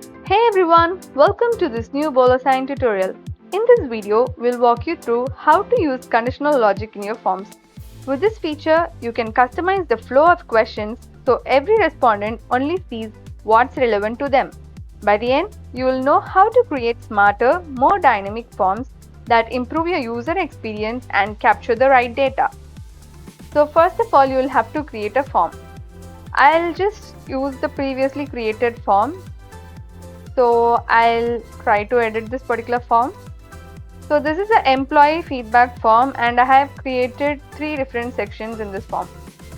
Hey everyone, welcome to this new bolo sign tutorial. In this video, we'll walk you through how to use conditional logic in your forms. With this feature, you can customize the flow of questions so every respondent only sees what's relevant to them. By the end, you will know how to create smarter, more dynamic forms that improve your user experience and capture the right data. So first of all, you will have to create a form. I'll just use the previously created form. So I'll try to edit this particular form. So this is an employee feedback form and I have created 3 different sections in this form.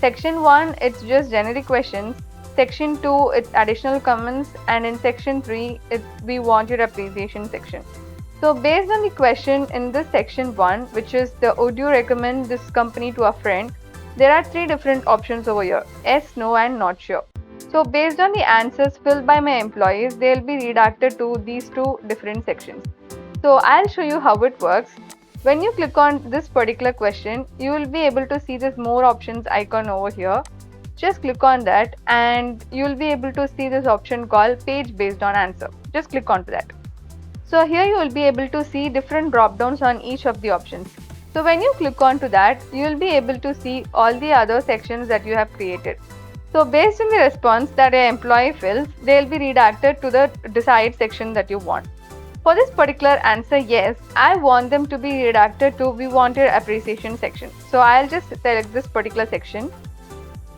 Section 1, it's just generic questions. Section 2, it's additional comments, and in section 3, it's we want your appreciation section. So based on the question in this section 1, which is would you recommend this company to a friend, there are 3 different options over here: yes, no and not sure. So based on the answers filled by my employees, they'll be redirected to these 2 different sections. So I'll show you how it works. When you click on this particular question, you will be able to see this more options icon over here. Just click on that and you will be able to see this option called page based on answer. Just click onto that. So here you will be able to see different drop downs on each of the options. So when you click onto that, you will be able to see all the other sections that you have created. So based on the response that an employee fills, they will be redirected to the decide section that you want. For this particular answer yes, I want them to be redirected to we want your appreciation section. So I'll just select this particular section.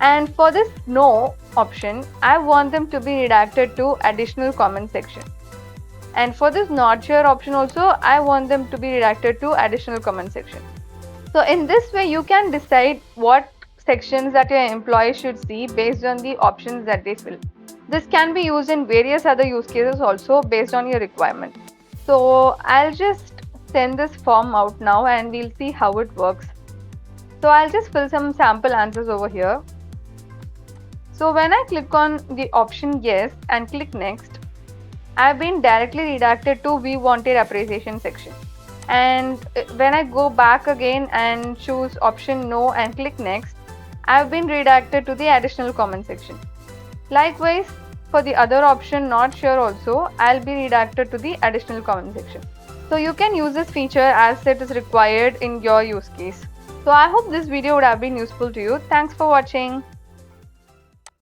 And for this no option, I want them to be redirected to additional comment section. And for this not sure option also, I want them to be redirected to additional comment section. So in this way, you can decide what sections that your employee should see based on the options that they fill. This can be used in various other use cases also based on your requirement. So I'll just send this form out now and we'll see how it works. So I'll just fill some sample answers over here. So when I click on the option yes and click next, I've been directly redirected to we wanted appreciation section. And when I go back again and choose option no and click next, I've been redirected to the additional comment section. Likewise, for the other option not sure also, I'll be redirected to the additional comment section. So you can use this feature as it is required in your use case. So I hope this video would have been useful to you. Thanks for watching.